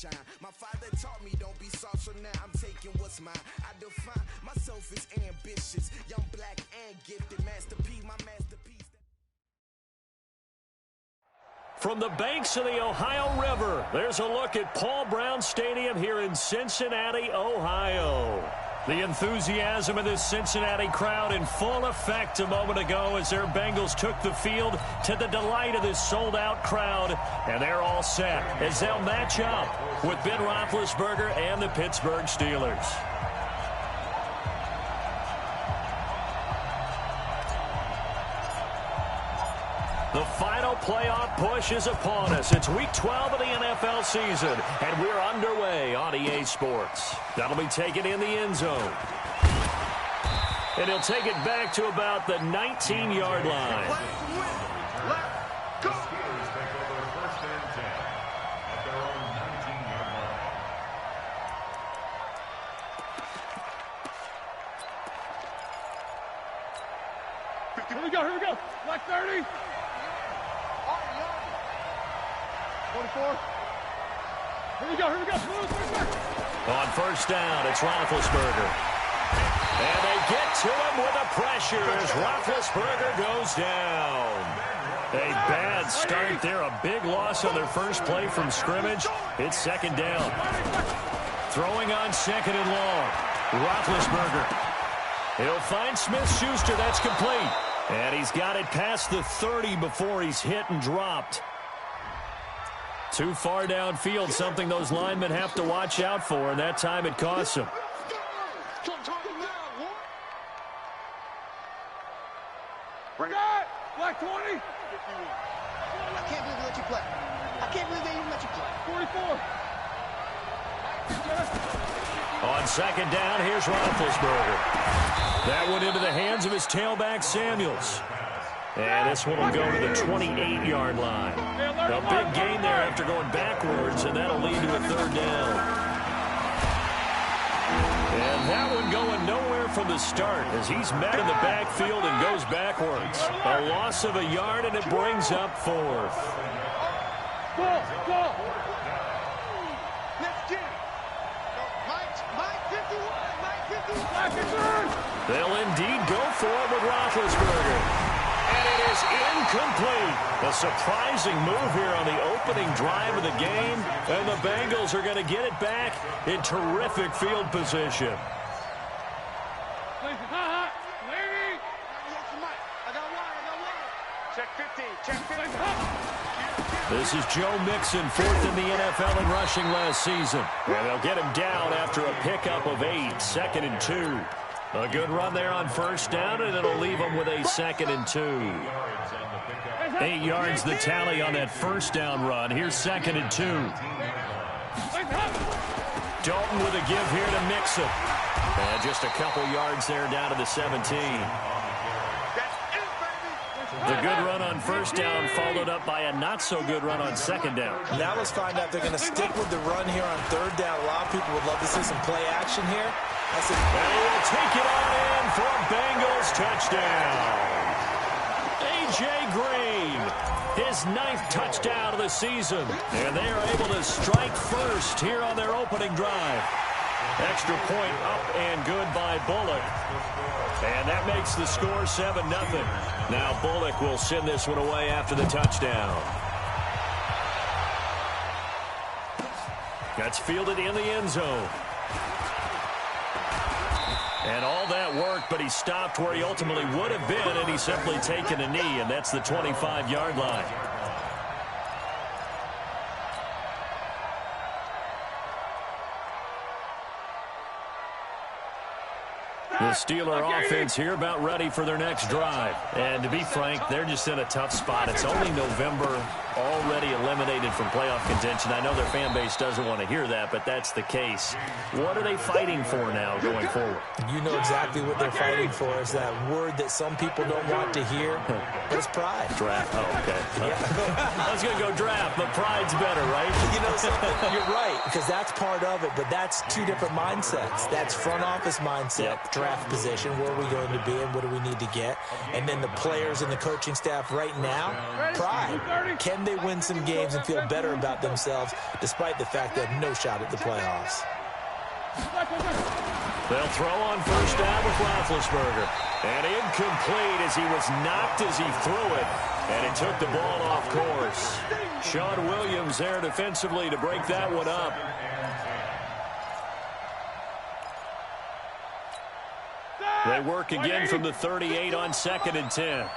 shine. My father taught me don't be soft, so now I'm taking what's mine. I define myself as ambitious, young, black, and gifted. Masterpiece, my masterpiece. From the banks of the Ohio River, there's a look at Paul Brown Stadium here in Cincinnati, Ohio. The enthusiasm of this Cincinnati crowd in full effect a moment ago as their Bengals took the field to the delight of this sold-out crowd. And they're all set as they'll match up with Ben Roethlisberger and the Pittsburgh Steelers. The final playoff push is upon us. It's Week 12 of the NFL season, and we're underway on EA Sports. That'll be taken in the end zone. And he'll take it back to about the 19-yard line. Let's go. Steelers take over first and 10 at their own 19-yard line. Here we go. Black 30. 24. Here we go. On first down, it's Roethlisberger. And they get to him with the pressure as Roethlisberger goes down. A bad start there. A big loss on their first play from scrimmage. It's second down. Throwing on second and long. Roethlisberger. He'll find Smith-Schuster. That's complete. And he's got it past the 30 before he's hit and dropped. Too far downfield, something those linemen have to watch out for, and that time it costs them. Bring it. Black 20. I can't believe they let you play. I can't believe they even let you play. 44. On second down, here's Roethlisberger. That went into the hands of his tailback, Samuels. And this one will go to the 28-yard line. A big gain there after going backwards, and that'll lead to a third down. And that one going nowhere from the start as he's met in the backfield and goes backwards. A loss of a yard, and it brings up fourth. Go. Let's get it. Mike 51. They'll indeed go for it with Roethlisberger. And it is incomplete. A surprising move here on the opening drive of the game. And the Bengals are going to get it back in terrific field position. Check 15. This is Joe Mixon, fourth in the NFL in rushing last season. And they'll get him down after a pickup of 8, second and 2. A good run there on first down, and it'll leave them with a second and 2. 8 yards the tally on that first down run. Here's second and 2. Dalton with a give here to Mixon. And just a couple yards there down to the 17. The good run on first down followed up by a not-so-good run on second down. Now let's find out if they're going to stick with the run here on third down. A lot of people would love to see some play action here. And he will take it on in for a Bengals touchdown. A.J. Green, his 9th touchdown of the season. And they are able to strike first here on their opening drive. Extra point up and good by Bullock. And that makes the score 7-0. Now Bullock will send this one away after the touchdown. That's fielded in the end zone. And all that work, but he stopped where he ultimately would have been, and he's simply taken a knee, and that's the 25-yard line. The Steeler offense here about ready for their next drive. And to be frank, they're just in a tough spot. It's only November, already eliminated from playoff contention. I know their fan base doesn't want to hear that, but that's the case. What are they fighting for now going forward? You know exactly what they're fighting for. Is that word that some people don't want to hear. It's pride. Draft. Oh, okay. Yeah. I was going to go draft, but pride's better, right? You know something? You're right, because that's part of it, but that's two different mindsets. That's front office mindset, draft position, where are we going to be and what do we need to get? And then the players and the coaching staff right now, pride. Can they win some games and feel better about themselves despite the fact they have no shot at the playoffs? They'll throw on first down with Roethlisberger. And incomplete as he was knocked as he threw it. And it took the ball off course. Sean Williams there defensively to break that one up. They work again from the 38 on 2nd and 10.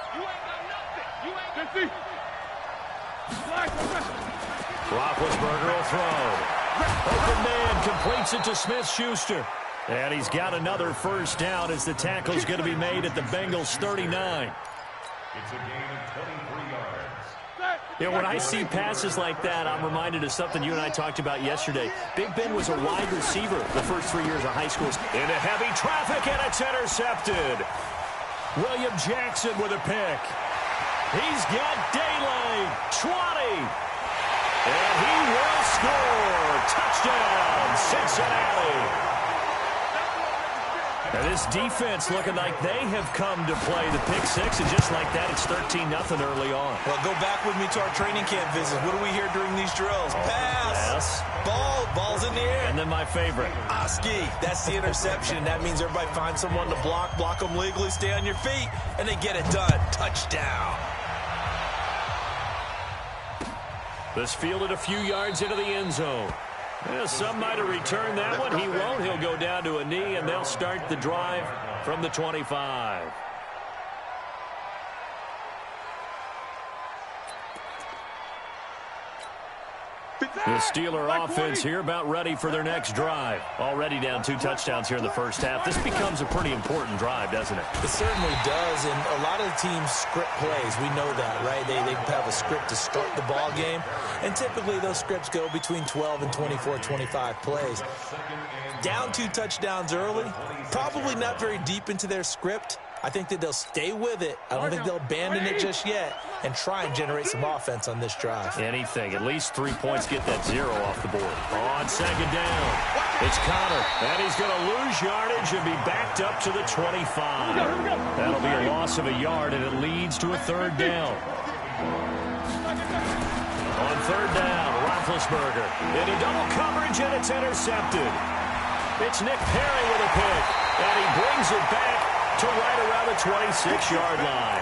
Roethlisberger will throw. Open man completes it to Smith-Schuster. And he's got another first down as the tackle's going to be made at the Bengals 39. It's a gain of 23 yards. You know, when I see passes like that, I'm reminded of something you and I talked about yesterday. Big Ben was a wide receiver the first 3 years of high school. Into heavy traffic, and it's intercepted. William Jackson with a pick. He's got daylight. 20. And he will score. Touchdown, Cincinnati. Now this defense looking like they have come to play the pick six, and just like that, it's 13-0 early on. Well, go back with me to our training camp visits. What do we hear during these drills? Pass. Ball's in the air. And then my favorite. Oski. That's the interception. That means everybody finds someone to block them legally, stay on your feet, and they get it done. Touchdown. This fielded a few yards into the end zone. Yeah, some might have returned that one. He won't. He'll go down to a knee, and they'll start the drive from the 25. The Steeler offense here about ready for their next drive. Already down 2 touchdowns here in the first half. This becomes a pretty important drive, doesn't it? It certainly does, and a lot of the teams script plays. We know that, right? They have a script to start the ball game, and typically those scripts go between 12 and 24, 25 plays. Down 2 touchdowns early, probably not very deep into their script. I think that they'll stay with it. I don't think they'll abandon it just yet and try and generate some offense on this drive. Anything. At least 3 points, get that 0 off the board. On 2nd down, it's Connor. And he's going to lose yardage and be backed up to the 25. That'll be a loss of a yard, and it leads to a 3rd down. On 3rd down, Roethlisberger into double coverage, and it's intercepted. It's Nick Perry with a pick, and he brings it back to right around the 26-yard line.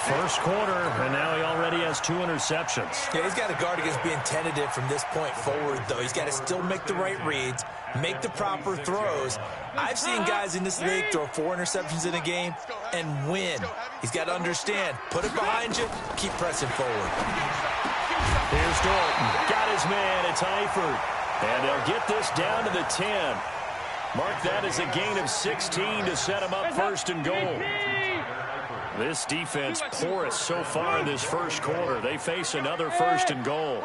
First quarter, and now he already has 2 interceptions. Yeah, he's got to guard against being tentative from this point forward, though. He's got to still make the right reads, make the proper throws. I've seen guys in this league throw 4 interceptions in a game and win. He's got to understand, put it behind you, keep pressing forward. Here's Dalton. Got his man. It's Eifert. And they'll get this down to the 10. Mark that as a gain of 16 to set him up 1st and goal. This defense porous so far in this first quarter. They face another 1st and goal.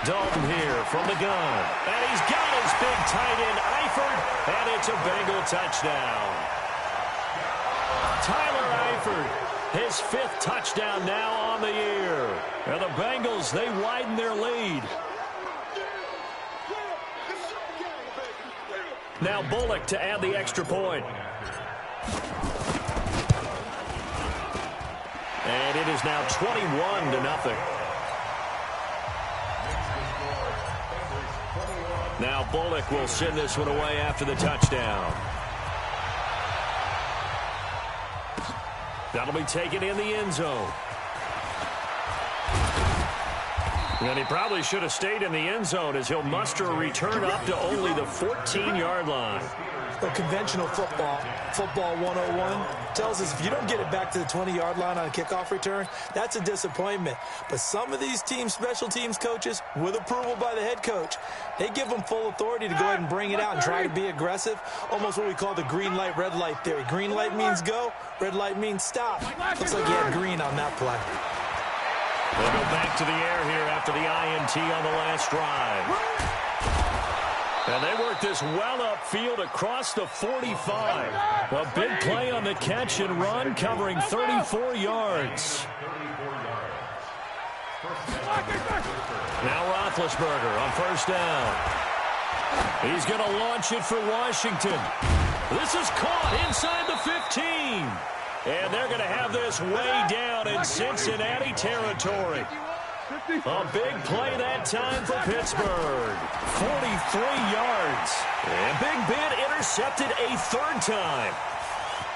Dalton here from the gun. And he's got his big tight end, Eifert, and it's a Bengal touchdown. Tyler Eifert, his 5th touchdown now on the year. And the Bengals, they widen their lead. Now Bullock to add the extra point. And it is now 21-0. Now Bullock will send this one away after the touchdown. That'll be taken in the end zone. And he probably should have stayed in the end zone as he'll muster a return up to only the 14-yard line. Well, conventional football 101, tells us if you don't get it back to the 20-yard line on a kickoff return, that's a disappointment. But some of these teams, special teams coaches, with approval by the head coach, they give them full authority to go ahead and bring it out and try to be aggressive, almost what we call the green light, red light theory. Green light means go, red light means stop. Looks like he had green on that play. They'll go back to the air here after the INT on the last drive. And they work this well upfield across the 45. A big play on the catch and run, covering 34 yards. Now Roethlisberger on first down. He's going to launch it for Washington. This is caught inside the 15. And they're going to have this way down in Cincinnati territory. A big play that time for Pittsburgh. 43 yards. And Big Ben intercepted a third time.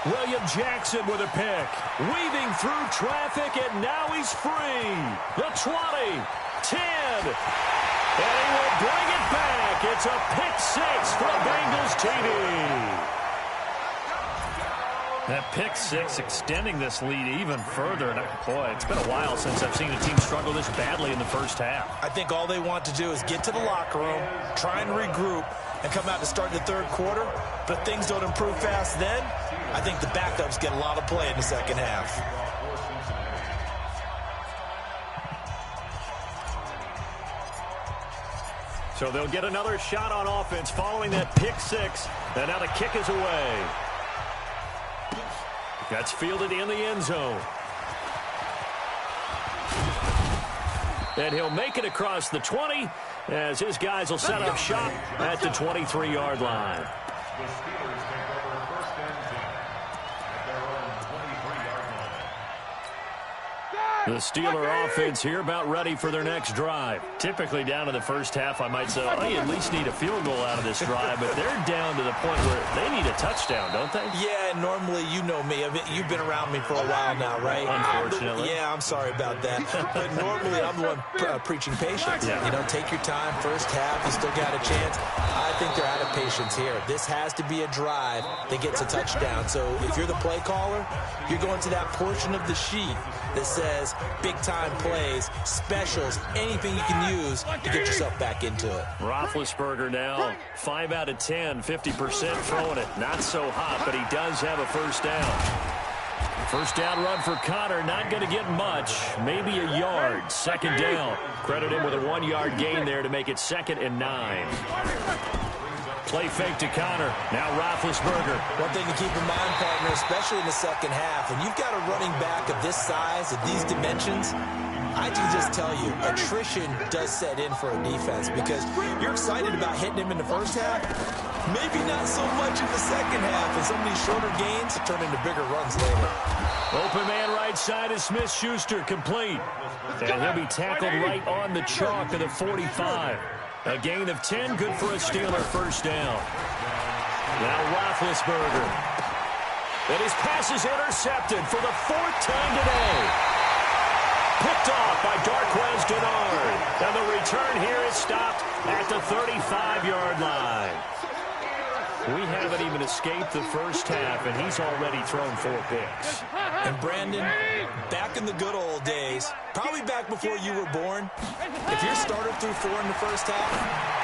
William Jackson with a pick. Weaving through traffic, and now he's free. The 20, 10. And he will bring it back. It's a pick six for the Bengals TD. That pick six extending this lead even further. And boy, it's been a while since I've seen a team struggle this badly in the first half. I think all they want to do is get to the locker room, try and regroup, and come out to start the third quarter. But if things don't improve fast then, I think the backups get a lot of play in the second half. So they'll get another shot on offense following that pick six. And now the kick is away. That's fielded in the end zone. And he'll make it across the 20 as his guys will set up shop at the 23-yard line. The Steelers take over first and 10 at their own 23-yard line. The Steeler offense here about ready for their next drive. Typically down in the first half, I might say, oh, you at least need a field goal out of this drive, but they're down to the point where they need a touchdown, don't they? Yeah, normally, you know me. I mean, you've been around me for a while now, right? Unfortunately. I'm sorry about that. But normally, I'm the one preaching patience. Yeah. You know, take your time. First half, you still got a chance. I think they're out of patience here. This has to be a drive that gets a touchdown. So if you're the play caller, you're going to that portion of the sheet that says big-time plays, specials, anything you can use to get yourself back into it. Roethlisberger now 5 out of 10, 50% throwing it. Not so hot, but he does have a first down. First down run for Connor, not going to get much, maybe a yard. Second down. Credit him with a 1-yard gain there to make it 2nd and 9. Play fake to Connor. Now Roethlisberger. One thing to keep in mind, partner, especially in the second half, when you've got a running back of this size, of these dimensions, I can just tell you, attrition does set in for a defense because you're excited about hitting him in the first half, maybe not so much in the second half, and some of these shorter gains turn into bigger runs later. Open man right side is Smith-Schuster, complete. And he'll be tackled right on the chalk of the 45. A gain of 10, good for a Steeler first down. Now Roethlisberger. And his pass is intercepted for the 4th time today. Picked off by Darquez Denard. And the return here is stopped at the 35-yard line. We haven't even escaped the first half, and he's already thrown 4 picks. And Brandon, back in the good old days, probably back before you were born, if your starter threw 4 in the first half,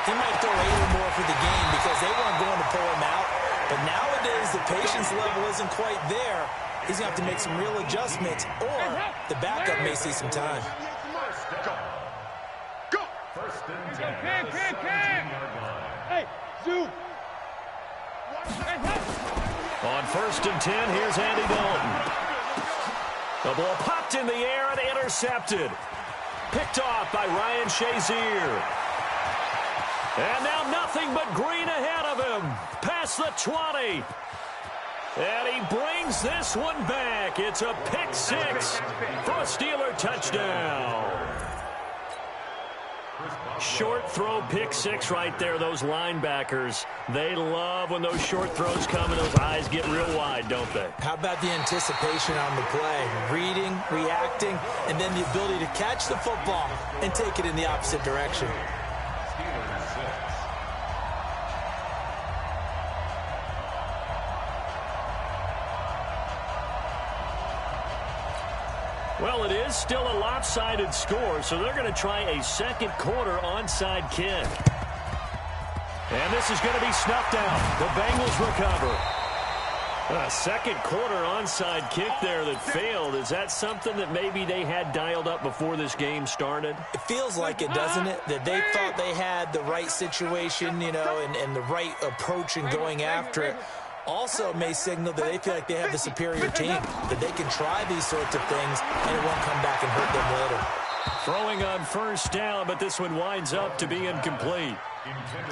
he might throw 8 or more for the game because they weren't going to pull him out. But nowadays, the patience level isn't quite there. He's going to have to make some real adjustments, or the backup may see some time. Go! First and 10 at the 17-yard line. Hey, zoom. On 1st and 10, here's Andy Dalton. The ball popped in the air and intercepted. Picked off by Ryan Shazier. And now nothing but green ahead of him. Past the 20. And he brings this one back. It's a pick six for a Steeler touchdown. Short throw pick six right there. Those linebackers, they love when those short throws come and those eyes get real wide, don't they? How about the anticipation on the play? Reading, reacting, and then the ability to catch the football and take it in the opposite direction. Well, it is still a lopsided score, so they're going to try a second quarter onside kick. And this is going to be snuffed out. The Bengals recover. A second quarter onside kick there that failed. Is that something that maybe they had dialed up before this game started? It feels like it, doesn't it? That they thought they had the right situation, you know, and the right approach in going after it. Also may signal that they feel like they have the superior team, that they can try these sorts of things and it won't come back and hurt them later. Throwing on first down, but this one winds up to be incomplete.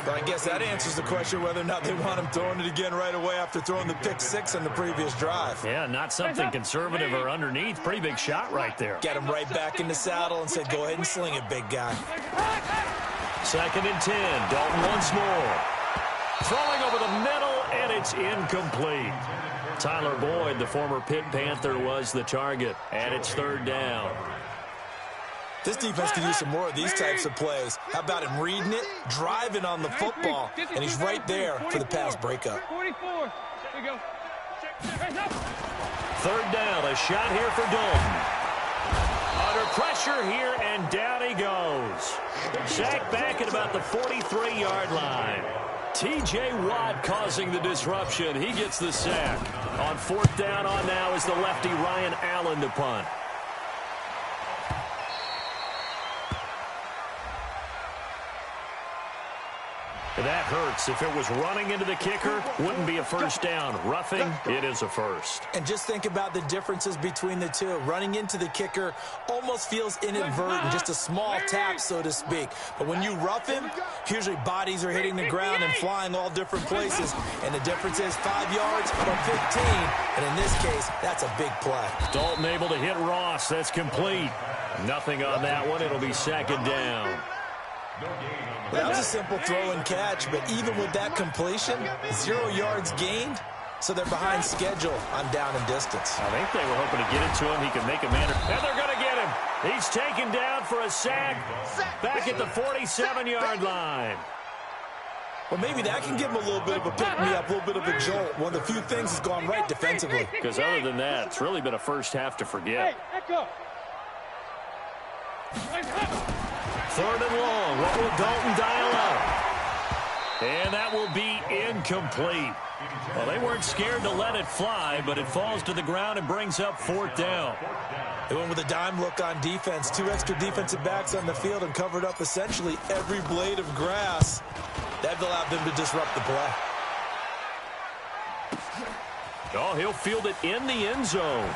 But I guess that answers the question whether or not they want him throwing it again right away after throwing the pick six on the previous drive. Yeah, not something conservative or underneath. Pretty big shot right there. Get him right back in the saddle and said, go ahead and sling it, big guy. 2nd and 10. Dalton once more. Throwing over the middle, and it's incomplete. Tyler Boyd, the former Pitt Panther, was the target, and it's 3rd down. This defense can use some more of these types of plays. How about him reading it, driving on the football, and he's right there for the pass breakup. 44. There you go. 3rd down, a shot here for Dalton. Under pressure here, and down he goes. Sacked back at about the 43-yard line. T.J. Watt causing the disruption. He gets the sack. On 4th down on now is the lefty Ryan Allen to punt. That hurts. If it was running into the kicker, wouldn't be a first down. Roughing, it is a first. And just think about the differences between the two. Running into the kicker almost feels inadvertent, just a small tap, so to speak. But when you rough him, usually bodies are hitting the ground and flying all different places. And the difference is 5 yards or 15. And in this case, that's a big play. Dalton able to hit Ross. That's complete. Nothing on that one. It'll be 2nd down. Well, that was a simple throw and catch, but even with that completion, 0 yards gained, so they're behind schedule on down and distance. I think they were hoping to get it to him. He could make a man, and they're going to get him. He's taken down for a sack back at the 47-yard line. Well, maybe that can give him a little bit of a pick-me-up, a little bit of a jolt. One of the few things that's gone right defensively. Because other than that, it's really been a first half to forget. Hey, echo. 3rd and long. What will Dalton dial up? And that will be incomplete. Well, they weren't scared to let it fly, but it falls to the ground and brings up 4th down. They went with a dime look on defense. 2 extra defensive backs on the field and covered up essentially every blade of grass. That allowed them to disrupt the play. Oh, he'll field it in the end zone.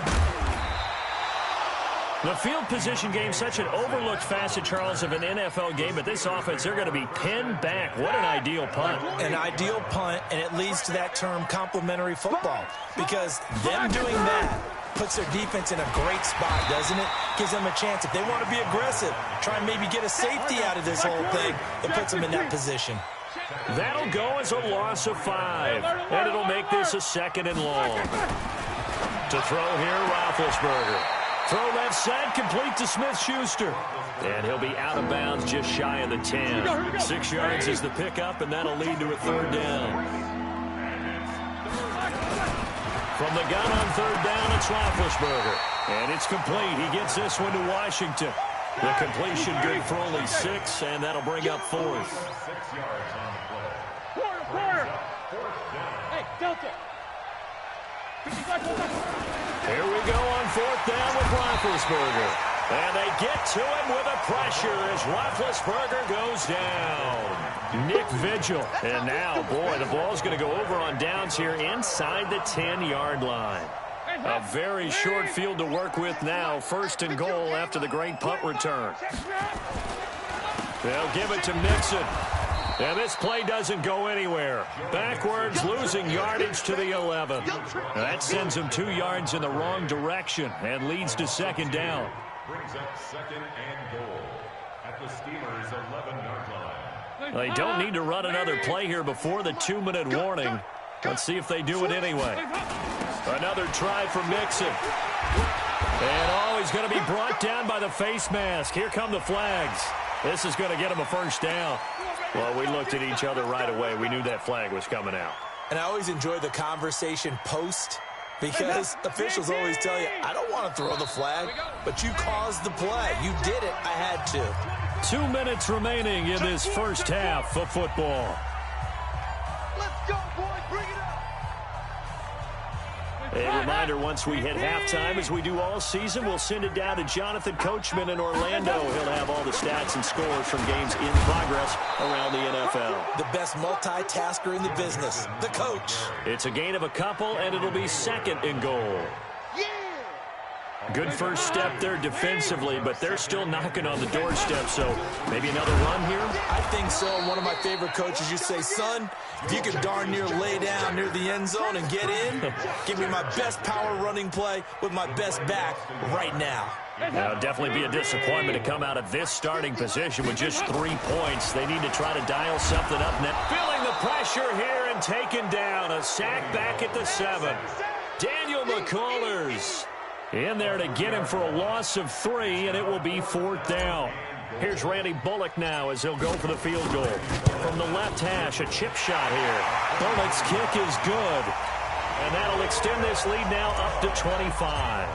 The field position game, such an overlooked facet, Charles, of an NFL game, but this offense, they're going to be pinned back. What an ideal punt. An ideal punt, and it leads to that term complementary football, because them doing that puts their defense in a great spot, doesn't it? Gives them a chance. If they want to be aggressive, try and maybe get a safety out of this whole thing, it puts them in that position. That'll go as a loss of 5, and it'll make this a 2nd and long. To throw here, Roethlisberger. Throw left side, complete to Smith-Schuster. And he'll be out of bounds just shy of the 10. 6 yards is the pickup, and that'll lead to a 3rd down. From the gun on 3rd down, it's Roethlisberger. And it's complete. He gets this one to Washington. The completion good for only 6, and that'll bring up 4th. 6 yards on the play. Quarter. Hey, Delta. Here we go on 4th down with Roethlisberger. And they get to him with a pressure as Roethlisberger goes down. Nick Vigil. And now, boy, the ball's going to go over on downs here inside the 10-yard line. A very short field to work with now. 1st and goal after the great punt return. They'll give it to Mixon. And this play doesn't go anywhere. Backwards, losing yardage to the 11. That sends him 2 yards in the wrong direction and leads to 2nd down. Brings up 2nd and goal at the Steelers' 11-yard line. They don't need to run another play here before the 2-minute warning. Let's see if they do it anyway. Another try for Mixon. And, oh, he's going to be brought down by the face mask. Here come the flags. This is going to get him a 1st down. Well, we looked at each other right away. We knew that flag was coming out. And I always enjoy the conversation post, because officials always tell you, I don't want to throw the flag, but you caused the play. You did it. I had to. 2 minutes remaining in this first half of football. Let's go, boys. Bring it up. A reminder, once we hit halftime, as we do all season, we'll send it down to Jonathan Coachman in Orlando. He'll have all the stats and scores from games in progress around the NFL. The best multitasker in the business, the coach. It's a gain of a couple, and it'll be 2nd and goal. Yeah. Good first step there defensively, but they're still knocking on the doorstep, so maybe another run here? I think so. One of my favorite coaches used to say, son, if you can darn near lay down near the end zone and get in, give me my best power running play with my best back right now. Now, definitely be a disappointment to come out of this starting position with just 3 points. They need to try to dial something up now. Feeling the pressure here and taken down. A sack back at the 7. Daniel McCullers in there to get him for a loss of 3, and it will be 4th down. Here's Randy Bullock now as he'll go for the field goal. From the left hash, a chip shot here. Bullock's kick is good. And that'll extend this lead now up to 25.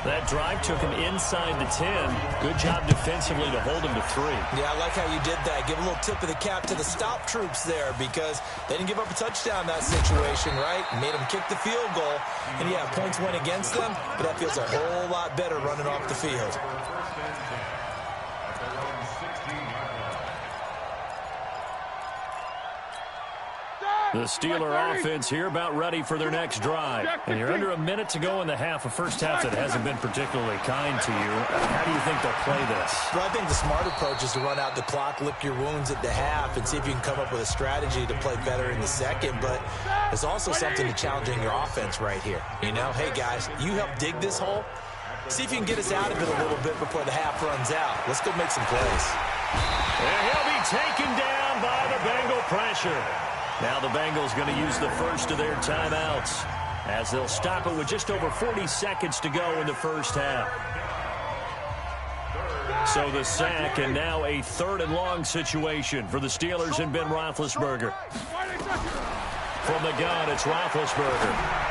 That drive took him inside the 10. Good job defensively to hold him to 3. Yeah, I like how you did that. Give a little tip of the cap to the stop troops there because they didn't give up a touchdown in that situation, right? Made them kick the field goal. And, yeah, points went against them, but that feels a whole lot better running off the field. The Steeler offense here about ready for their next drive. And you're under a minute to go in the half. A first half that hasn't been particularly kind to you. How do you think they'll play this? Well, I think the smart approach is to run out the clock, lick your wounds at the half, and see if you can come up with a strategy to play better in the second. But there's also something to challenging your offense right here. You know, hey, guys, you help dig this hole. See if you can get us out of it a little bit before the half runs out. Let's go make some plays. And he'll be taken down by the Bengal pressure. Now the Bengals going to use the first of their timeouts as they'll stop it with just over 40 seconds to go in the first half. So the sack and now a 3rd and long situation for the Steelers and Ben Roethlisberger. From the gun, it's Roethlisberger.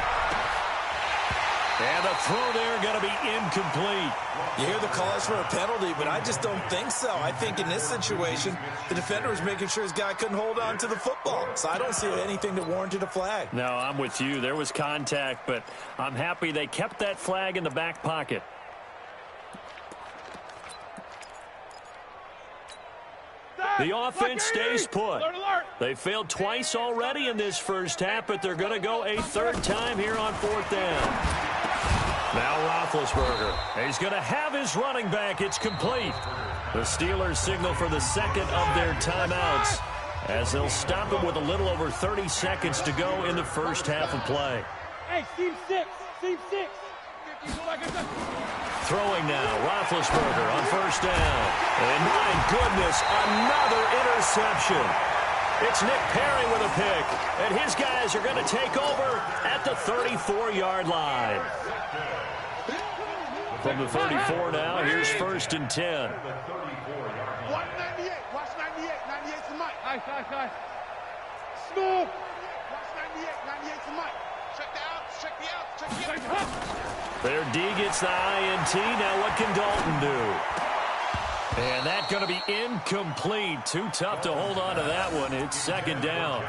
And the throw there going to be incomplete. You hear the calls for a penalty, but I just don't think so. I think in this situation, the defender was making sure his guy couldn't hold on to the football. So I don't see anything that warranted a flag. No, I'm with you. There was contact, but I'm happy they kept that flag in the back pocket. The offense stays put. They failed twice already in this first half, but they're going to go a 3rd time here on 4th down. Now Roethlisberger. He's going to have his running back. It's complete. The Steelers signal for the 2nd of their timeouts as they'll stop it with a little over 30 seconds to go in the first half of play. Hey, team 6. Throwing now, Roethlisberger on 1st down. And my goodness, another interception. It's Nick Perry with a pick, and his guys are going to take over at the 34-yard line. From the 34 now, here's 1st and 10. 198. Watch 98. 98 to Mike. Nice. Smooth. Watch 98. 98 to Mike. Check the out. Their D gets the INT. Now what can Dalton do? And that's going to be incomplete. Too tough to hold on to that one. It's 2nd down.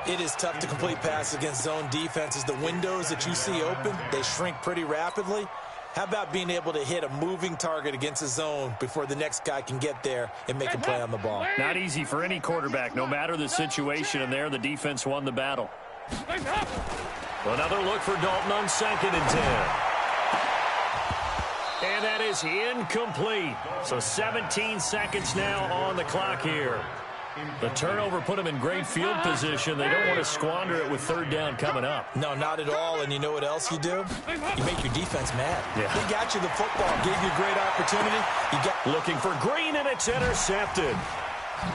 It is tough to complete passes against zone defenses. The windows that you see open, they shrink pretty rapidly. How about being able to hit a moving target against a zone before the next guy can get there and make a play on the ball? Not easy for any quarterback, no matter the situation. And there, the defense won the battle. Another look for Dalton on 2nd and 10. And that is incomplete. So 17 seconds now on the clock here. The turnover put them in great field position. They don't want to squander it with 3rd down coming up. No, not at all. And you know what else you do? You make your defense mad. Yeah. They got you the football, gave you a great opportunity. Looking for Green, and it's intercepted.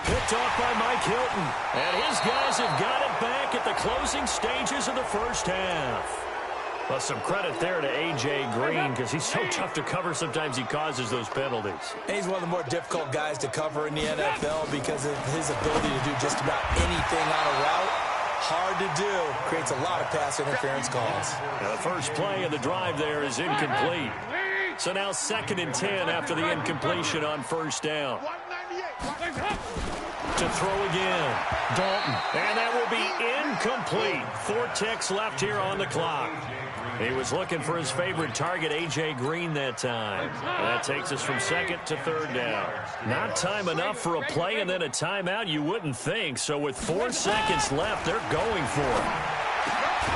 Picked off by Mike Hilton. And his guys have got it back at the closing stages of the first half. Well, some credit there to A.J. Green because he's so tough to cover. Sometimes he causes those penalties. He's one of the more difficult guys to cover in the NFL because of his ability to do just about anything on a route. Hard to do. Creates a lot of pass interference calls. Now, the first play of the drive there is incomplete. So now 2nd and 10 after the incompletion on 1st down. To throw again. Dalton. And that will be incomplete. 4 ticks left here on the clock. He was looking for his favorite target, A.J. Green, that time. And that takes us from 2nd to 3rd down. Not time enough for a play and then a timeout, you wouldn't think. So with 4 seconds left, they're going for it.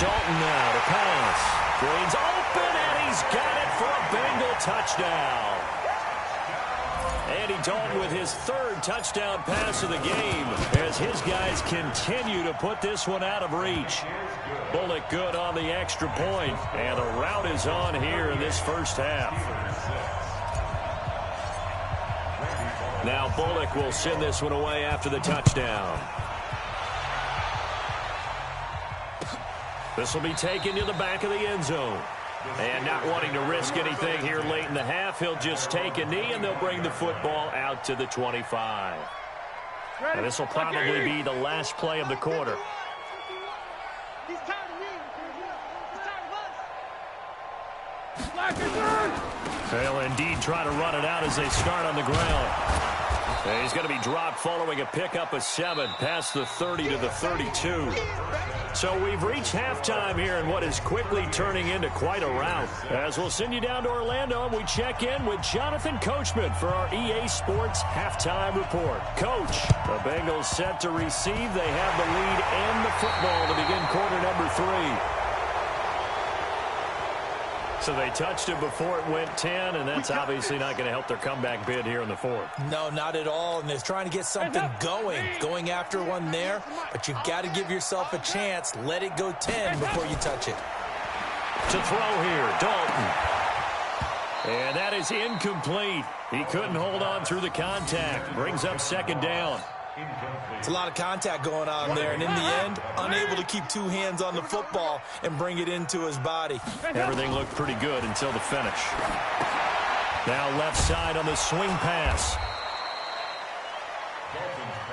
Dalton now to pass. Green's open, and he's got it for a big touchdown. Andy Dalton with his third touchdown pass of the game as his guys continue to put this one out of reach. Bullock good on the extra point, and a rout is on here in this first half. Now Bullock will send this one away after the touchdown. This will be taken to the back of the end zone. And not wanting to risk anything here late in the half, he'll just take a knee, and they'll bring the football out to the 25. And this will probably be the last play of the quarter. They'll indeed try to run it out as they start on the ground. And he's going to be dropped following a pickup of 7 past the 30 to the 32. So we've reached halftime here in what is quickly turning into quite a rout. As we'll send you down to Orlando, and we check in with Jonathan Coachman for our EA Sports Halftime Report. Coach, the Bengals set to receive. They have the lead and the football to begin quarter number 3. So they touched it before it went 10, and that's obviously not going to help their comeback bid here in the 4th. No, not at all, and they're trying to get something going after one there, but you've got to give yourself a chance. Let it go 10 before you touch it. To throw here, Dalton. And that is incomplete. He couldn't hold on through the contact. Brings up second down. It's a lot of contact going on there, and in the end, unable to keep 2 hands on the football and bring it into his body. Everything looked pretty good until the finish. Now left side on the swing pass.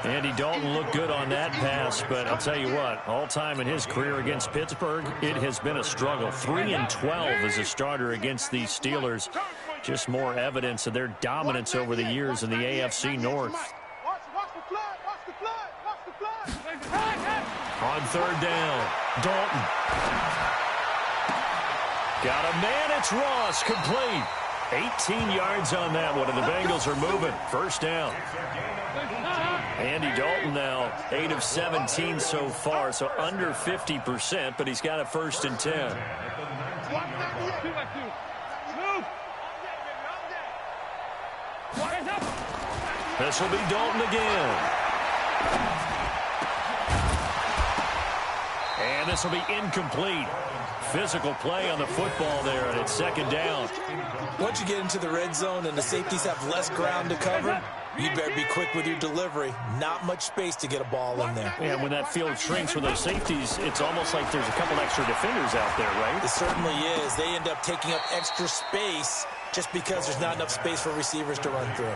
Andy Dalton looked good on that pass, but I'll tell you what, all time in his career against Pittsburgh, it has been a struggle. 3-12 as a starter against these Steelers. Just more evidence of their dominance over the years in the AFC North. On third down, Dalton. Got a man, it's Ross, complete. 18 yards on that one, and the Bengals are moving. First down. Andy Dalton now 8 of 17 so far, so under 50%, but he's got a 1st and 10. This will be Dalton again. And this will be incomplete. Physical play on the football there, and it's second down. Once you get into the red zone and the safeties have less ground to cover, you better be quick with your delivery. Not much space to get a ball in there. And when that field shrinks for those safeties, it's almost like there's a couple extra defenders out there, right? It certainly is. They end up taking up extra space just because there's not enough space for receivers to run through.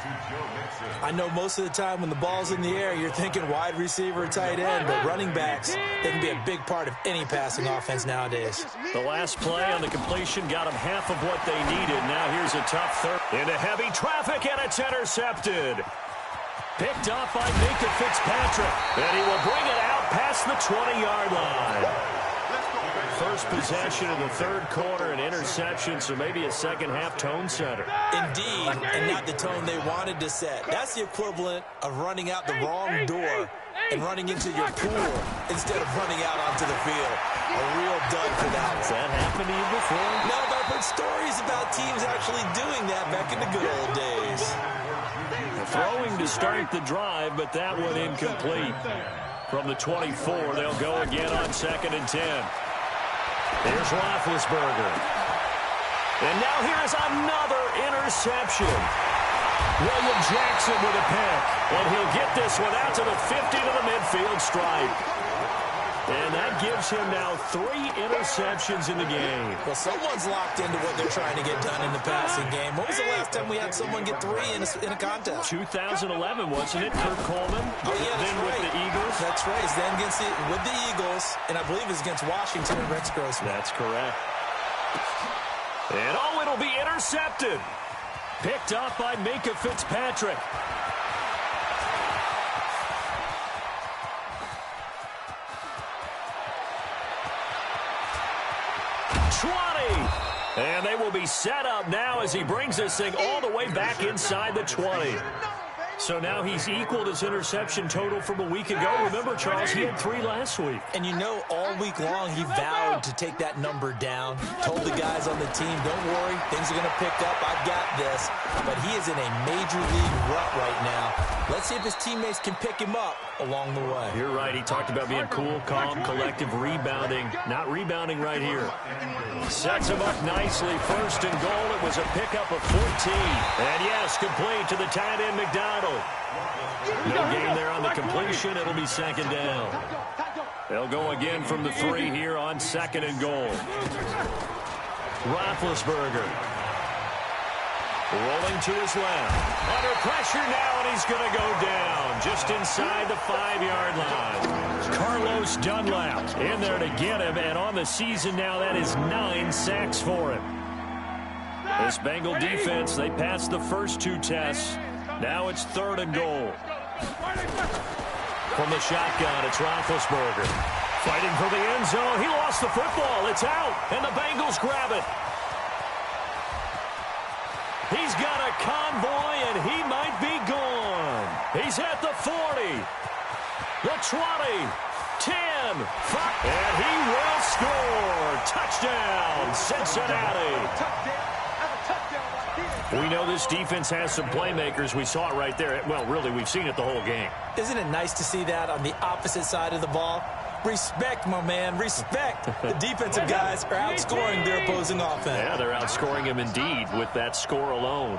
I know most of the time when the ball's in the air, you're thinking wide receiver, tight end, but running backs, they can be a big part of any passing offense nowadays. The last play on the completion got them half of what they needed. Now here's a tough third. Into heavy traffic, and it's intercepted. Picked off by Minka Fitzpatrick, and he will bring it out past the 20-yard line. First possession of the third quarter, an interception, so maybe a second-half tone setter. Indeed, and not the tone they wanted to set. That's the equivalent of running out the wrong door and running into your pool instead of running out onto the field. A real dud for that. Has that happened to you before? No, but I've heard stories about teams actually doing that back in the good old days. Throwing to start the drive, but that one incomplete. From the 24, they'll go again on 2nd and 10. Here's Roethlisberger. And now here's another interception. William Jackson with a pick. And he'll get this one out to the 50 to the midfield stripe. And that gives him now 3 interceptions in the game. Well, someone's locked into what they're trying to get done in the passing game. When was the last time we had someone get 3 in a contest? 2011, wasn't it? Kurt Coleman. Oh, yeah, that's then right. with the Eagles. That's right. It's then with the Eagles, and I believe it's against Washington and Rex Grossman. That's correct. And it'll be intercepted. Picked up by Minka Fitzpatrick. And they will be set up now as he brings this thing all the way back inside the 20. So now he's equaled his interception total from a week ago. Remember, Charles, he had 3 last week. And you know, all week long he vowed to take that number down. Told the guys on the team, don't worry, things are going to pick up. I've got this. But he is in a major league rut right now. Let's see if his teammates can pick him up along the way. You're right. He talked about being cool, calm, collective, rebounding. Not rebounding right here. Sets him up nicely. First and goal. It was a pickup of 14. And yes, complete to the tight end, McDonald. No gain there on the completion. It'll be second down. They'll go again from the 3 here on second and goal. Roethlisberger rolling to his left. Under pressure now, and he's going to go down just inside the 5-yard line. Carlos Dunlap in there to get him, and on the season now, that is 9 sacks for him. This Bengal defense, they passed the first 2 tests. Now it's third and goal. From the shotgun, it's Roethlisberger. Fighting for the end zone. He lost the football. It's out, and the Bengals grab it. He's got a convoy, and he might be gone. He's at the 40, the 20, 10, 5, and he will score. Touchdown, Cincinnati. We know this defense has some playmakers. We saw it right there. Well, really, we've seen it the whole game. Isn't it nice to see that on the opposite side of the ball? Respect, my man, respect. The defensive guys are outscoring their opposing offense. Yeah, they're outscoring him indeed with that score alone.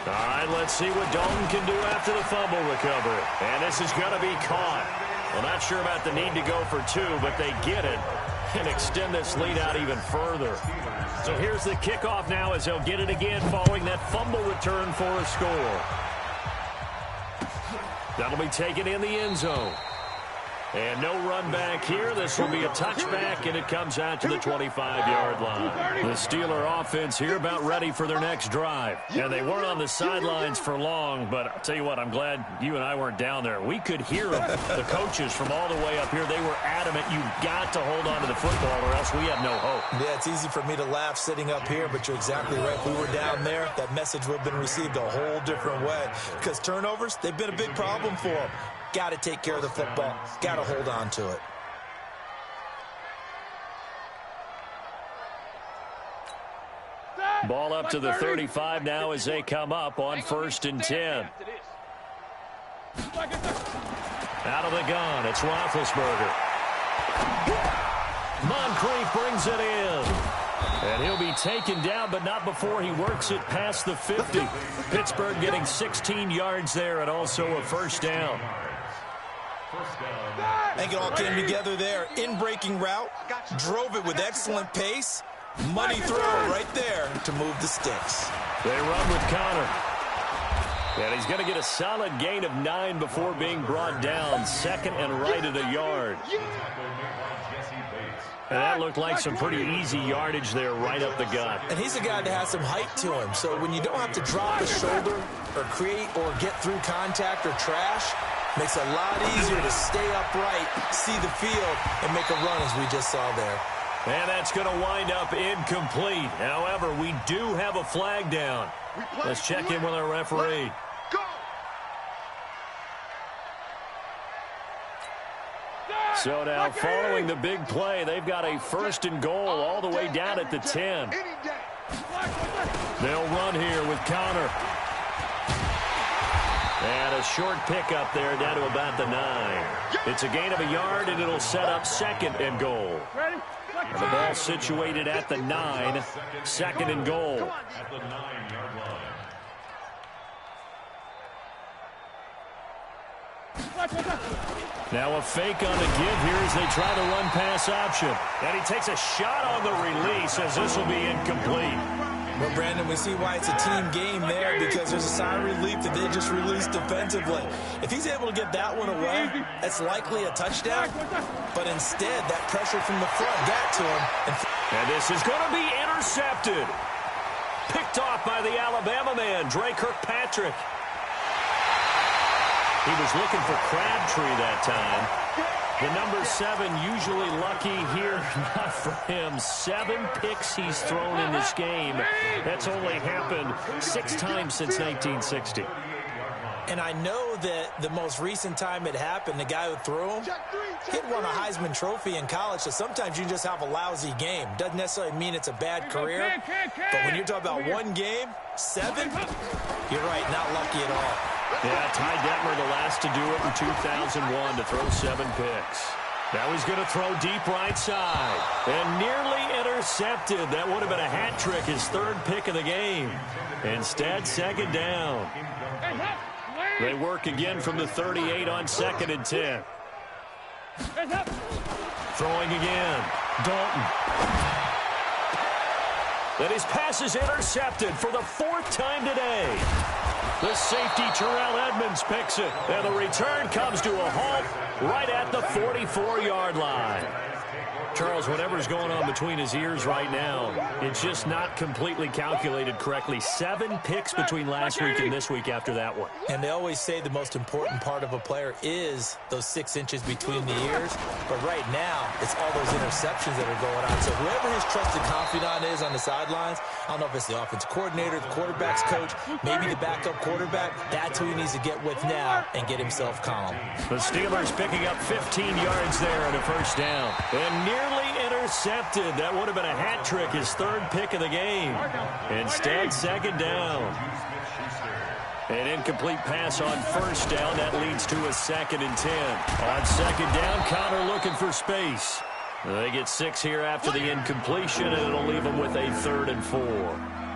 All right, let's see what Dalton can do after the fumble recovery. And this is going to be caught. Well, not sure about the need to go for 2, but they get it and extend this lead out even further. So here's the kickoff now as they'll get it again following that fumble return for a score. That'll be taken in the end zone. And no run back here. This will be a touchback, and it comes out to the 25-yard line. The Steeler offense here about ready for their next drive. And they weren't on the sidelines for long, but I'll tell you what, I'm glad you and I weren't down there. We could hear them, the coaches from all the way up here. They were adamant, you've got to hold on to the football or else we have no hope. Yeah, it's easy for me to laugh sitting up here, but you're exactly right. If we were down there, that message would have been received a whole different way. Because turnovers, they've been a big problem for them. Got to take care of the football. Got to hold on to it. Ball up to the 35 now as they come up on 1st and 10. Out of the gun, it's Roethlisberger. Moncrief brings it in. And he'll be taken down, but not before he works it past the 50. Pittsburgh getting 16 yards there and also a first down. I think it all came together there. In-breaking route, drove it with excellent pace. Money throw right there to move the sticks. They run with Connor. And he's going to get a solid gain of 9 before being brought down. Second and right at a yard. And that looked like some pretty easy yardage there right up the gut. And he's a guy that has some height to him. So when you don't have to drop a shoulder or create or get through contact or trash, makes it a lot easier to stay upright, see the field, and make a run as we just saw there. And that's going to wind up incomplete. However, we do have a flag down. Let's check in with our referee. So now, following the big play, they've got a 1st and goal all the way down at the 10. They'll run here with Connor. And a short pickup there down to about the 9. It's a gain of a yard, and it'll set up 2nd and goal. And the ball situated at the 9, 2nd and goal. At the 9-yard line. Now a fake on the give here as they try to run pass option. And he takes a shot on the release as this will be incomplete. Well, Brandon, we see why it's a team game there because there's a sigh of relief that they just released defensively. If he's able to get that one away, that's likely a touchdown. But instead, that pressure from the front got to him. And this is going to be intercepted. Picked off by the Alabama man, Dre Kirkpatrick. He was looking for Crabtree that time. The number 7 usually lucky here, not for him. 7 picks he's thrown in this game. That's only happened 6 times since 1960. And I know that the most recent time it happened, the guy who threw him, he won a Heisman Trophy in college, so sometimes you just have a lousy game. Doesn't necessarily mean it's a bad career, but when you're talking about one game, 7, you're right, not lucky at all. Yeah, Ty Detmer, the last to do it in 2001 to throw 7 picks. Now he's going to throw deep right side. And nearly intercepted. That would have been a hat trick, his 3rd pick of the game. Instead, second down. They work again from the 38 on 2nd and 10. Throwing again. Dalton. Then his pass is intercepted for the 4th time today. The safety, Terrell Edmonds, picks it. And the return comes to a halt right at the 44-yard line. Charles, whatever's going on between his ears right now, it's just not completely calculated correctly. 7 picks between last week and this week after that one. And they always say the most important part of a player is those 6 inches between the ears. But right now, it's all those interceptions that are going on. So whoever his trusted confidant is on the sidelines, I don't know if it's the offensive coordinator, the quarterback's coach, maybe the backup quarterback, that's who he needs to get with now and get himself calm. The Steelers picking up 15 yards there on a 1st down. And nearly intercepted. That would have been a hat trick, his 3rd pick of the game. Instead, second down. An incomplete pass on 1st down. That leads to a 2nd and 10. On 2nd down, Connor looking for space. They get 6 here after the incompletion, and it'll leave them with a 3rd and 4.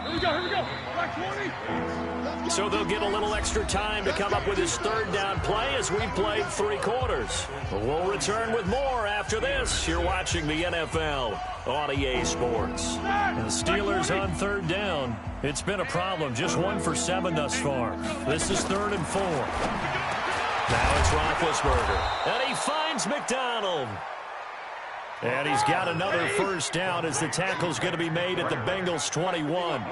Here we go. Black 20. So they'll get a little extra time to come up with his 3rd down play as we played 3 quarters. We'll return with more after this. You're watching the NFL on EA Sports. The Steelers on 3rd down. It's been a problem. Just 1 for 7 thus far. This is 3rd and 4. Now it's Roethlisberger. And he finds McDonald. And he's got another 1st down as the tackle's going to be made at the Bengals 21.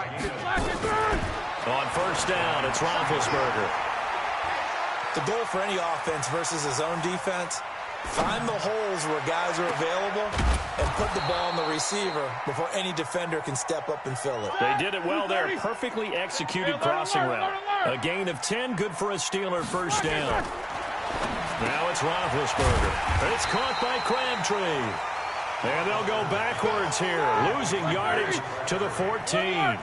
On 1st down, it's Roethlisberger. The goal for any offense versus his own defense, find the holes where guys are available and put the ball on the receiver before any defender can step up and fill it. They did it well there. Perfectly executed crossing route. A gain of 10, good for a Steeler 1st down. Now it's Roethlisberger. It's caught by Crabtree. And they'll go backwards here, losing yardage to the 14.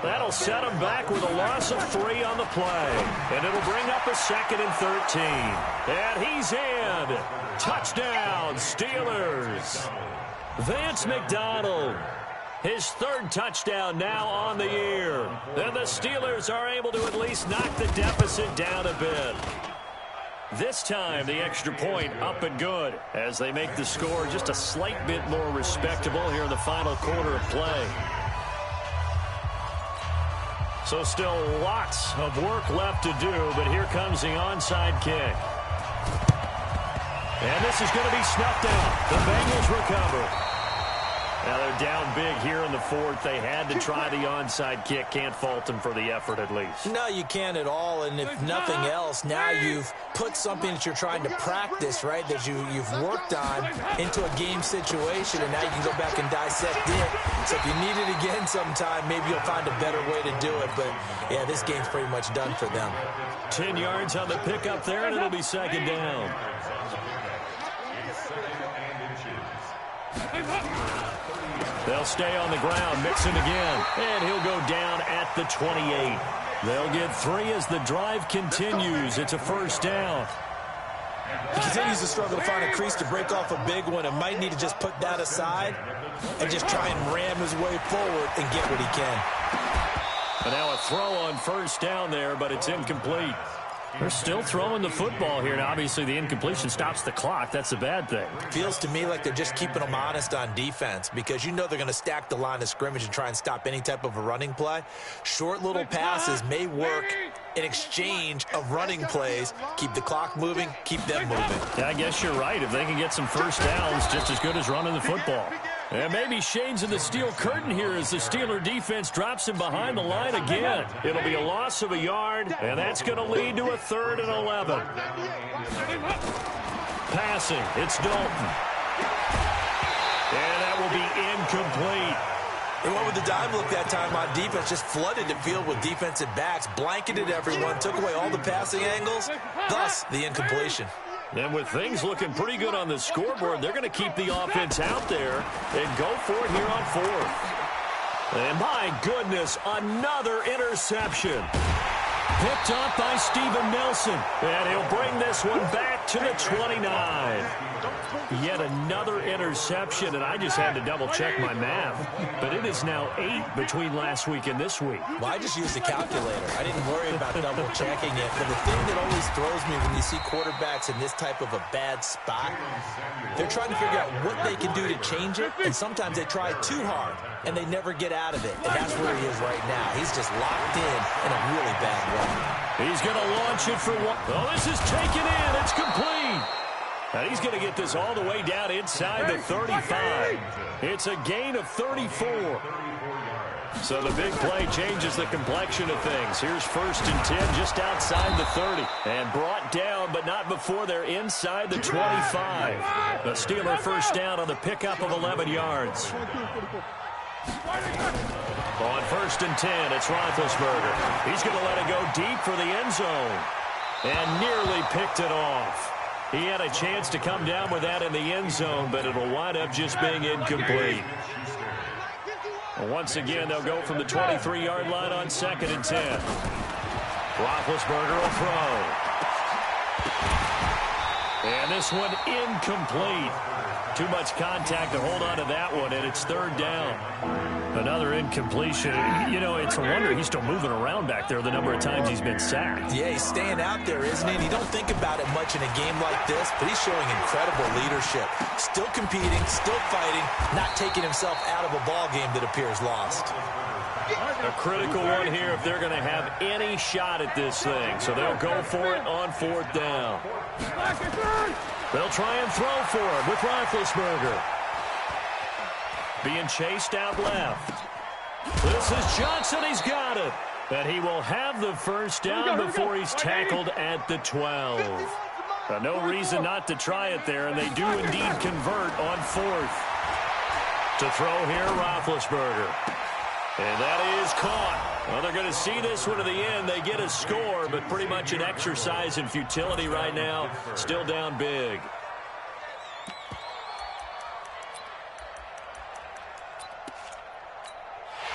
That'll set them back with a loss of 3 on the play. And it'll bring up a 2nd and 13. And he's in. Touchdown, Steelers. Vance McDonald. His 3rd touchdown now on the year. And the Steelers are able to at least knock the deficit down a bit. This time, the extra point up and good as they make the score just a slight bit more respectable here in the final quarter of play. So still lots of work left to do, but here comes the onside kick. And this is going to be snuffed out. The Bengals recover. Now they're down big here in the 4th. They had to try the onside kick. Can't fault them for the effort at least. No, you can't at all. And if nothing else, now you've put something that you're trying to practice, right, that you've worked on into a game situation, and now you can go back and dissect it. So if you need it again sometime, maybe you'll find a better way to do it. But, yeah, this game's pretty much done for them. 10 yards on the pickup there, and it'll be 2nd down. They'll stay on the ground, mixing again, and he'll go down at the 28. They'll get 3 as the drive continues. It's a 1st down. He continues to struggle to find a crease to break off a big one and might need to just put that aside and just try and ram his way forward and get what he can. And now a throw on 1st down there, but it's incomplete. They're still throwing the football here, and obviously the incompletion stops the clock. That's a bad thing. Feels to me like they're just keeping them honest on defense because you know they're going to stack the line of scrimmage and try and stop any type of a running play. Short little passes may work in exchange of running plays. Keep the clock moving, keep them moving. Yeah, I guess you're right. If they can get some 1st downs, just as good as running the football. And maybe shades in the steel curtain here as the Steeler defense drops him behind the line again. It'll be a loss of a yard, and that's going to lead to a 3rd and 11. Passing, it's Dalton. And that will be incomplete. They went with the dime look that time on defense, just flooded the field with defensive backs, blanketed everyone, took away all the passing angles, thus the incompletion. And with things looking pretty good on the scoreboard, they're going to keep the offense out there and go for it here on fourth. And my goodness, another interception. Picked up by Steven Nelson. And he'll bring this one back to the 29. Yet another interception, and I just had to double-check my math. But it is now 8 between last week and this week. Well, I just used a calculator. I didn't worry about double-checking it. But the thing that always throws me when you see quarterbacks in this type of a bad spot, they're trying to figure out what they can do to change it, and sometimes they try too hard, and they never get out of it. And that's where he is right now. He's just locked in a really bad way. He's going to launch it for one. Oh, this is taken in. It's complete. And he's going to get this all the way down inside the 35. It's a gain of 34. So the big play changes the complexion of things. Here's 1st and 10 just outside the 30. And brought down, but not before they're inside the 25. The Steeler first down on the pickup of 11 yards. On 1st and 10, it's Roethlisberger. He's going to let it go deep for the end zone. And nearly picked it off. He had a chance to come down with that in the end zone, but it'll wind up just being incomplete. Once again, they'll go from the 23-yard line on 2nd and 10. Roethlisberger will throw. And this one incomplete. Too much contact to hold on to that one, and it's 3rd down. Another incompletion. You know, it's a wonder he's still moving around back there the number of times he's been sacked. Yeah, he's staying out there, isn't he? And you don't think about it much in a game like this, but he's showing incredible leadership. Still competing, still fighting, not taking himself out of a ball game that appears lost. A critical one here if they're going to have any shot at this thing. So they'll go for it on 4th down. They'll try and throw for it with Roethlisberger. Being chased out left. This is Johnson. He's got it. And he will have the first down before he's tackled at the 12. No reason not to try it there, and they do indeed convert on 4th. To throw here, Roethlisberger. And that is caught. Well, they're going to see this one to the end. They get a score, but pretty much an exercise in futility right now. Still down big.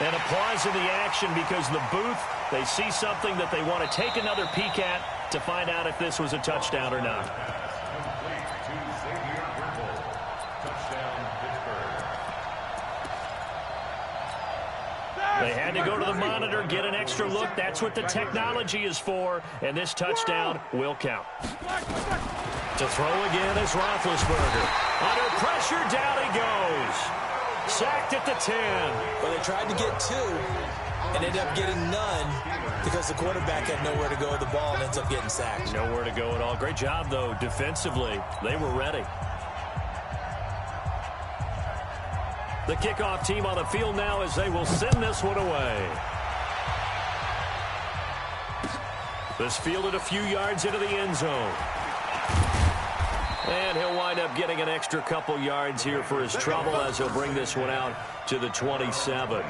And a pause in the action because the booth, they see something that they want to take another peek at to find out if this was a touchdown or not. They had to go to the monitor, get an extra look. That's what the technology is for, and this touchdown will count. To throw again is Roethlisberger. Under pressure, down he goes. Sacked at the 10. Well, they tried to get 2 and ended up getting none because the quarterback had nowhere to go with the ball and ends up getting sacked. Nowhere to go at all. Great job, though, defensively. They were ready. The kickoff team on the field now as they will send this one away. This fielded a few yards into the end zone. And he'll wind up getting an extra couple yards here for his trouble as he'll bring this one out to the 27.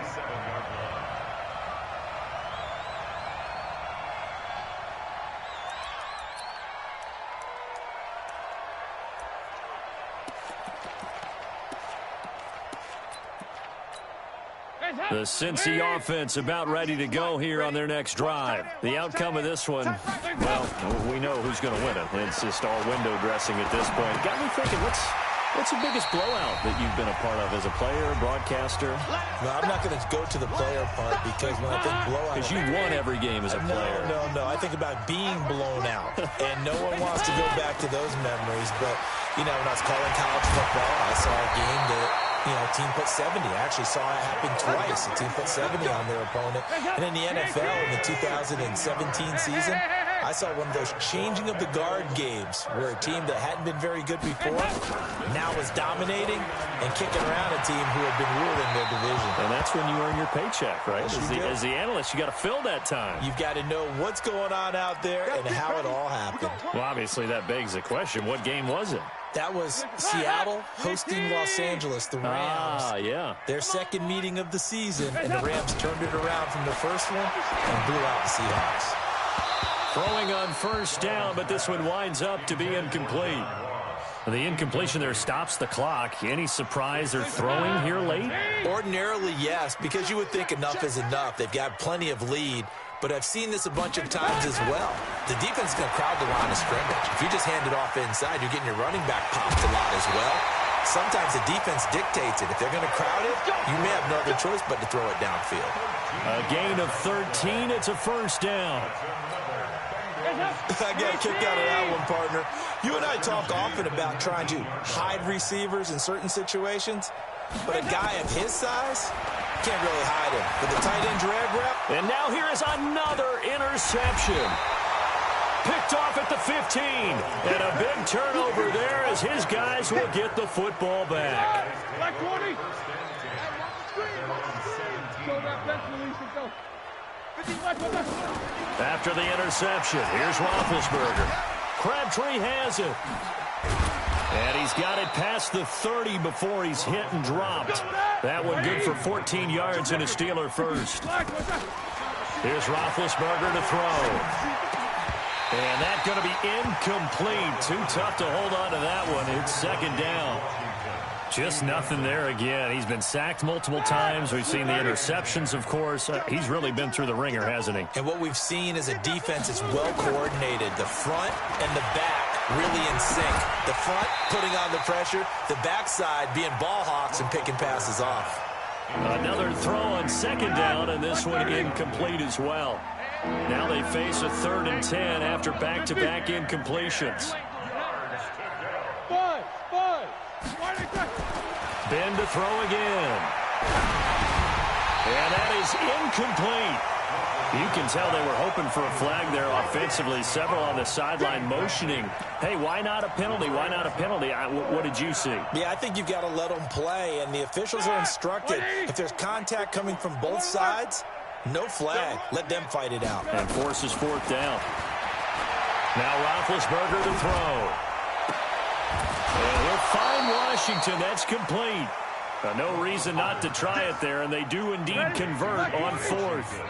The Cincy offense about ready to go here on their next drive. The outcome of this one, well, we know who's going to win it. It's just all window dressing at this point. Got me thinking, what's the biggest blowout that you've been a part of as a player, broadcaster? No, I'm not going to go to the player part because when I think blowout... Because you won every game as a player. No. I think about being blown out. And no one wants to go back to those memories. But, you know, when I was calling college football, I saw a game that... You know, a team put 70. I actually saw it happen twice. A team put 70 on their opponent. And in the NFL in the 2017 season, I saw one of those changing of the guard games where a team that hadn't been very good before now was dominating and kicking around a team who had been ruling their division. And that's when you earn your paycheck, right? Yes, as the analyst, you got to fill that time. You've got to know what's going on out there and how it all happened. Well, obviously, that begs the question, what game was it? That was Seattle hosting Los Angeles, the Rams. Yeah. Their second meeting of the season, and the Rams turned it around from the first one and blew out the Seahawks. Throwing on first down, but this one winds up to be incomplete. The incompletion there stops the clock. Any surprise they're throwing here late? Ordinarily, yes, because you would think enough is enough. They've got plenty of lead, but I've seen this a bunch of times as well. The defense is going to crowd the line of scrimmage. If you just hand it off inside, you're getting your running back popped a lot as well. Sometimes the defense dictates it. If they're going to crowd it, you may have no other choice but to throw it downfield. A gain of 13. It's a first down. I got a kick out of that one, partner. You and I talk often about trying to hide receivers in certain situations, but a guy of his size can't really hide him. With the tight end drag route. And now here is another interception. Picked off at the 15. And a big turnover there as his guys will get the football back. Black 20. Go that bench release and go. 50 black, go back. After the interception, here's Roethlisberger. Crabtree has it. And he's got it past the 30 before he's hit and dropped. That one good for 14 yards and a Steeler first. Here's Roethlisberger to throw. And that's going to be incomplete. Too tough to hold on to that one. It's second down. Just nothing there again. He's been sacked multiple times. We've seen the interceptions, of course. He's really been through the ringer, hasn't he? And what we've seen is a defense that's well coordinated. The front and the back really in sync. The front putting on the pressure. The backside being ball hawks and picking passes off. Another throw on second down, and this one incomplete as well. Now they face a 3rd and 10 after back-to-back incompletions. Ben to throw again. And that is incomplete. You can tell they were hoping for a flag there offensively. Several on the sideline motioning. Hey, why not a penalty? Why not a penalty? What did you see? Yeah, I think you've got to let them play, and the officials are instructed. If there's contact coming from both sides, no flag. Let them fight it out. And forces 4th down. Now Roethlisberger to throw. And he'll find Washington. That's complete. No reason not to try it there, and they do indeed convert on 4th.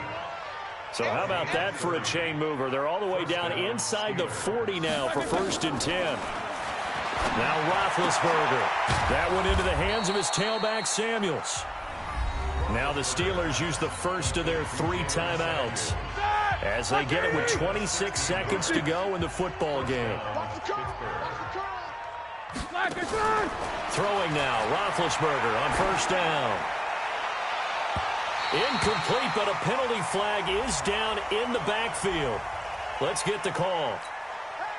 So how about that for a chain mover? They're all the way down inside the 40 now for 1st and 10. Now Roethlisberger. That one into the hands of his tailback, Samuels. Now the Steelers use the first of their 3 timeouts as they get it with 26 seconds to go in the football game. Throwing now, Roethlisberger on 1st down. Incomplete, but a penalty flag is down in the backfield. Let's get the call.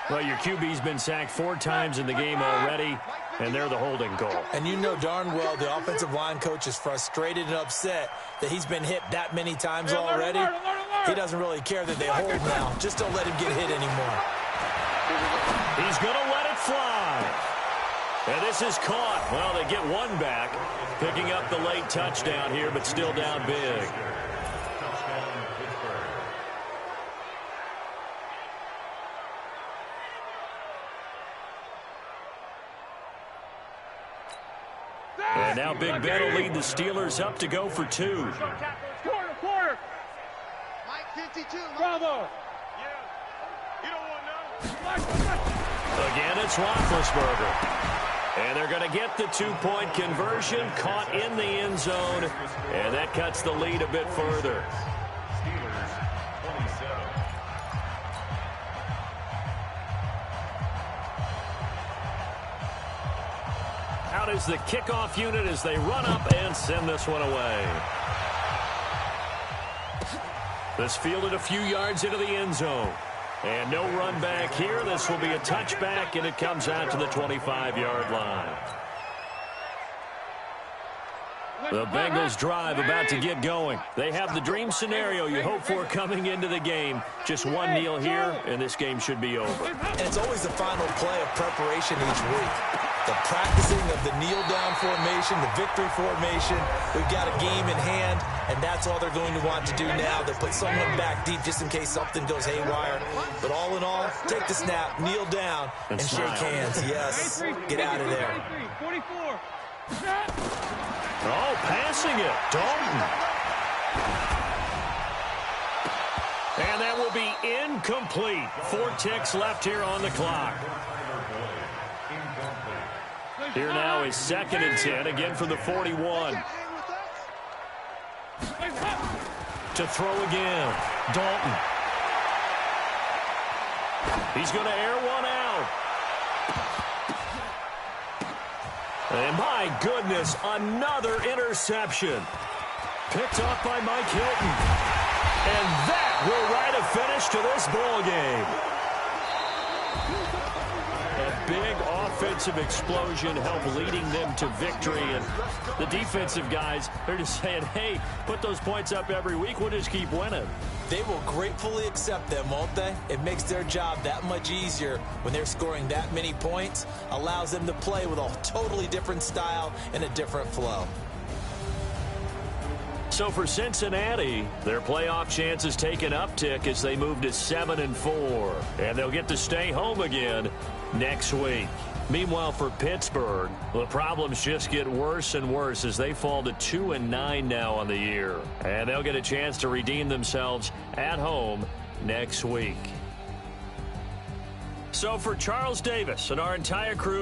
Well, your QB's been sacked 4 times in the game already, and they're the holding call. And you know darn well the offensive line coach is frustrated and upset that he's been hit that many times already. He doesn't really care that they hold now. Just don't let him get hit anymore. He's going to let it fly. And this is caught. Well, they get one back, picking up the late touchdown here, but still down big. And now Big Ben will lead the Steelers up to go for 2. Quarter. Mike 52. Bravo. You don't want to know. Again, it's Roethlisberger. And they're going to get the 2-point conversion, caught in the end zone, and that cuts the lead a bit further. Steelers 27. Out is the kickoff unit as they run up and send this one away. This fielded a few yards into the end zone. And no run back here. This will be a touchback, and it comes out to the 25-yard line. The Bengals drive about to get going. They have the dream scenario you hope for coming into the game. Just one kneel here, and this game should be over. And it's always the final play of preparation each week. The practicing of the kneel-down formation, the victory formation. We've got a game in hand, and that's all they're going to want to do now. They'll put someone back deep just in case something goes haywire. But all in all, take the snap, kneel down, and shake hands. Yes, get out of there. 44. Oh, passing it. Dalton. And that will be incomplete. 4 ticks left here on the clock. Here now is 2nd and 10, again from the 41. To throw again, Dalton. He's going to air one out. And my goodness, another interception. Picked off by Mike Hilton. And that will write a finish to this ball game. A big offensive explosion helped leading them to victory. And the defensive guys, they're just saying, hey, put those points up every week. We'll just keep winning. They will gratefully accept them, won't they? It makes their job that much easier when they're scoring that many points. Allows them to play with a totally different style and a different flow. So for Cincinnati, their playoff chances take an uptick as they move to 7-4. And they'll get to stay home again next week. Meanwhile, for Pittsburgh, the problems just get worse and worse as they fall to 2-9 now on the year. And they'll get a chance to redeem themselves at home next week. So for Charles Davis and our entire crew,